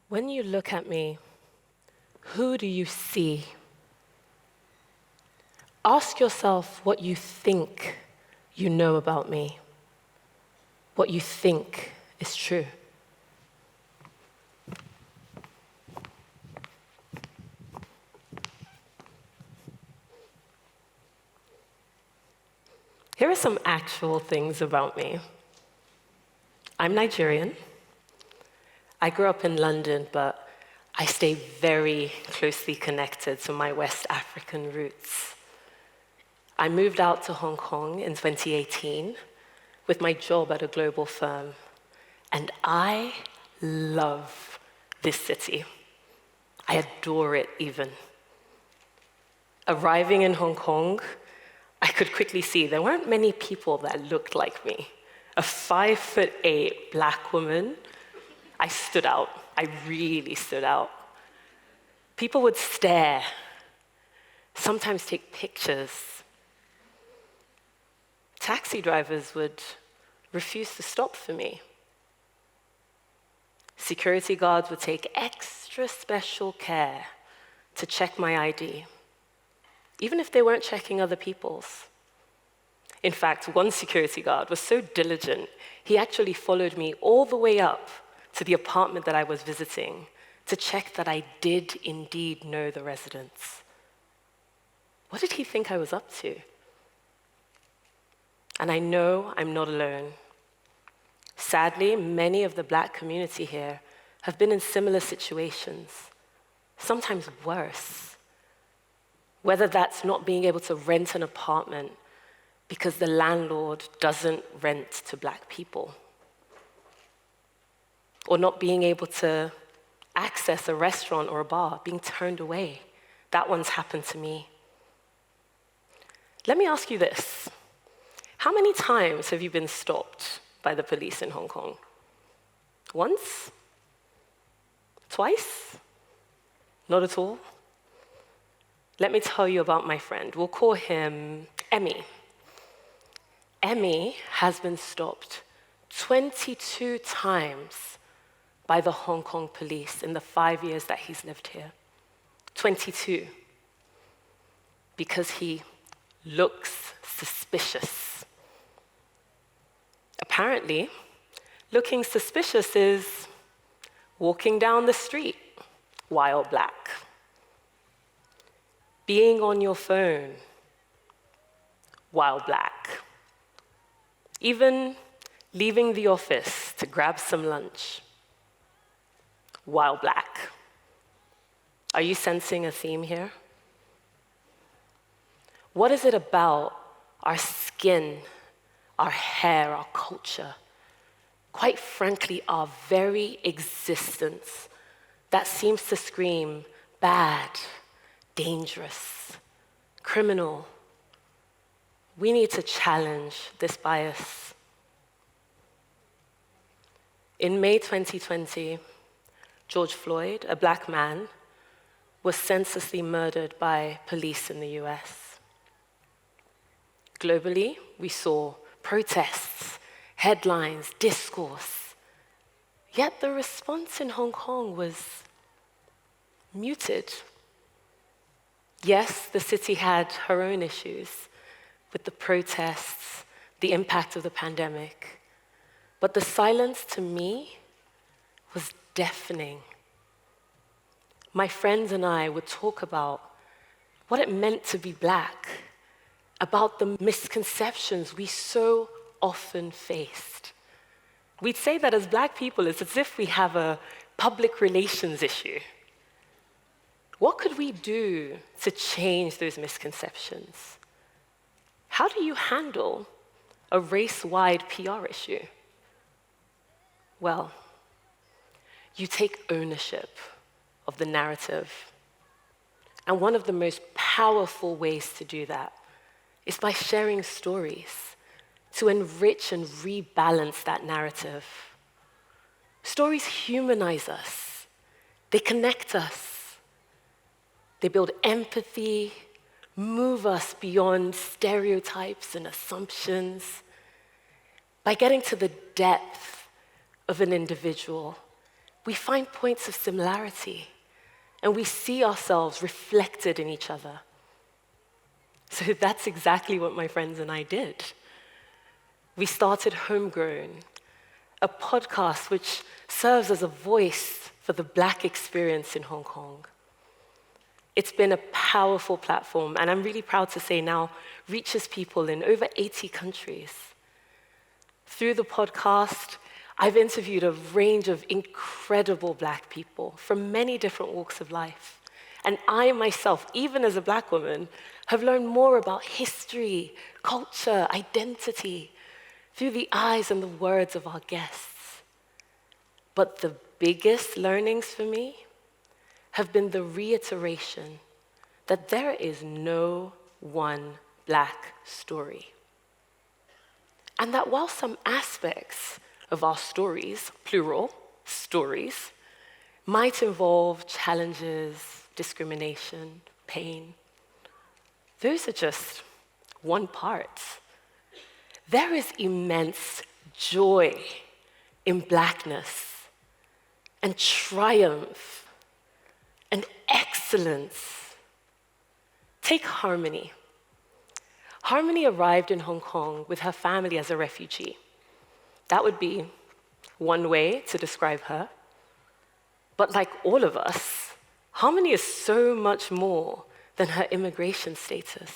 When you look at me, who do you see? Ask yourself what you think you know about me, what you think is true. Here are some actual things about me. I'm Nigerian. I grew up in London, but I stay very closely connected to my West African roots. I moved out to Hong Kong in 2018 with my job at a global firm, and I love this city. I adore it even. Arriving in Hong Kong, I could quickly see there weren't many people that looked like me. A 5'8" Black woman, I stood out. I really stood out. People would stare, sometimes take pictures. Taxi drivers would refuse to stop for me. Security guards would take extra special care to check my ID, even if they weren't checking other people's. In fact, one security guard was so diligent, he actually followed me all the way up to the apartment that I was visiting to check that I did indeed know the residents. What did he think I was up to? And I know I'm not alone. Sadly, many of the Black community here have been in similar situations, sometimes worse. Whether that's not being able to rent an apartment because the landlord doesn't rent to Black people, or not being able to access a restaurant or a bar, being turned away. That one's happened to me. Let me ask you this. How many times have you been stopped by the police in Hong Kong? Once? Twice? Not at all? Let me tell you about my friend. We'll call him Emmy. Emmy has been stopped 22 times by the Hong Kong police in the 5 years that he's lived here. 22. Because he looks suspicious. Apparently, looking suspicious is walking down the street while Black, being on your phone while Black, even leaving the office to grab some lunch while Black. Are you sensing a theme here? What is it about our skin, our hair, our culture, quite frankly, our very existence that seems to scream bad, dangerous, criminal? We need to challenge this bias. In May 2020, George Floyd, a Black man, was senselessly murdered by police in the US. Globally, we saw protests, headlines, discourse. Yet the response in Hong Kong was muted. Yes, the city had her own issues with the protests, the impact of the pandemic, but the silence to me was deafening. My friends and I would talk about what it meant to be Black, about the misconceptions we so often faced. We'd say that as Black people, it's as if we have a public relations issue. What could we do to change those misconceptions? How do you handle a race-wide PR issue? Well, you take ownership of the narrative. And one of the most powerful ways to do that is by sharing stories to enrich and rebalance that narrative. Stories humanize us. They connect us. They build empathy, move us beyond stereotypes and assumptions. By getting to the depth of an individual, we find points of similarity and we see ourselves reflected in each other. So that's exactly what my friends and I did. We started Homegrown, a podcast which serves as a voice for the Black experience in Hong Kong. It's been a powerful platform, and I'm really proud to say now reaches people in over 80 countries. Through the podcast, I've interviewed a range of incredible Black people from many different walks of life. And I myself, even as a Black woman, have learned more about history, culture, identity, through the eyes and the words of our guests. But the biggest learnings for me have been the reiteration that there is no one Black story. And that while some aspects of our stories, plural, stories, might involve challenges, discrimination, pain, those are just one part. There is immense joy in Blackness and triumph and excellence. Take Harmony. Harmony arrived in Hong Kong with her family as a refugee. That would be one way to describe her. But like all of us, Harmony is so much more than her immigration status.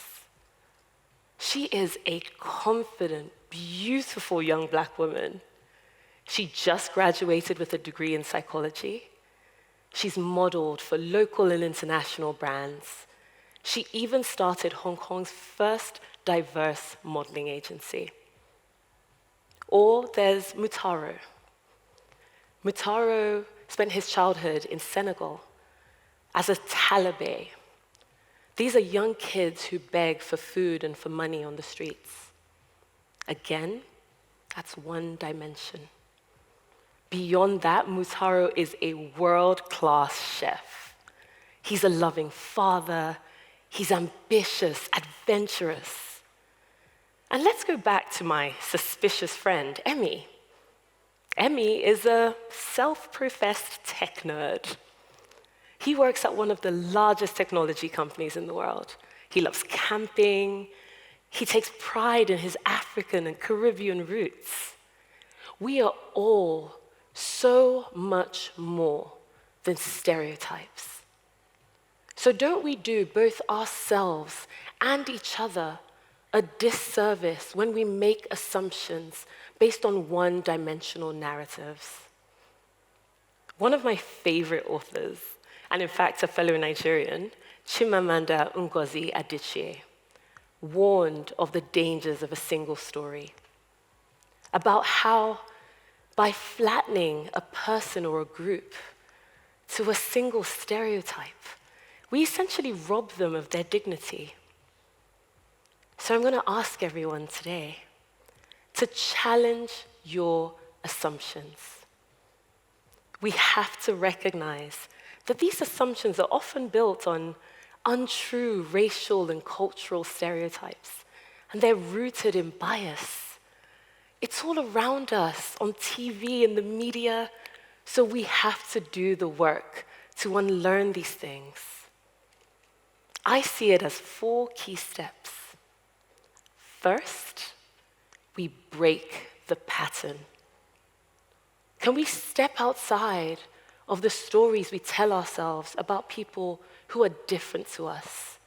She is a confident, beautiful young Black woman. She just graduated with a degree in psychology. She's modeled for local and international brands. She even started Hong Kong's first diverse modeling agency. Or there's Mutaro. Mutaro spent his childhood in Senegal as a talibé. These are young kids who beg for food and for money on the streets. Again, that's one dimension. Beyond that, Mutaro is a world-class chef. He's a loving father. He's ambitious, adventurous. And let's go back to my suspicious friend, Emmy. Emmy is a self-professed tech nerd. He works at one of the largest technology companies in the world. He loves camping. He takes pride in his African and Caribbean roots. We are all so much more than stereotypes. So don't we do both ourselves and each other a disservice when we make assumptions based on one-dimensional narratives? One of my favorite authors, and in fact a fellow Nigerian, Chimamanda Ngozi Adichie, warned of the dangers of a single story, about how by flattening a person or a group to a single stereotype, we essentially rob them of their dignity. So I'm going to ask everyone today to challenge your assumptions. We have to recognize that these assumptions are often built on untrue racial and cultural stereotypes, and they're rooted in bias. It's all around us on TV and the media, so we have to do the work to unlearn these things. I see it as 4 key steps. First, we break the pattern. Can we step outside of the stories we tell ourselves about people who are different to us?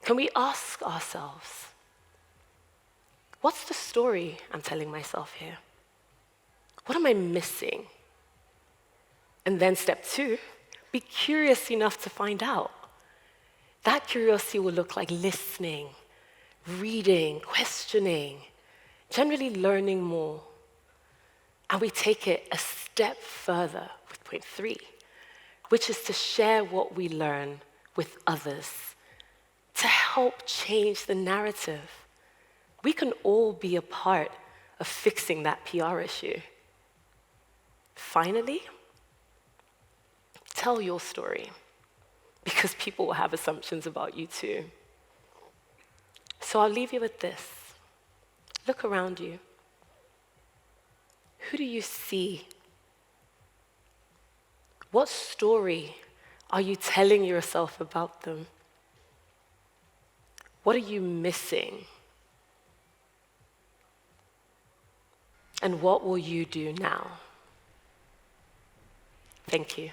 Can we ask ourselves, what's the story I'm telling myself here? What am I missing? And then step 2, be curious enough to find out. That curiosity will look like listening, reading, questioning, generally learning more. And we take it a step further with point 3, which is to share what we learn with others to help change the narrative. We can all be a part of fixing that PR issue. Finally, tell your story, because people will have assumptions about you too. So I'll leave you with this. Look around you. Who do you see? What story are you telling yourself about them? What are you missing? And what will you do now? Thank you.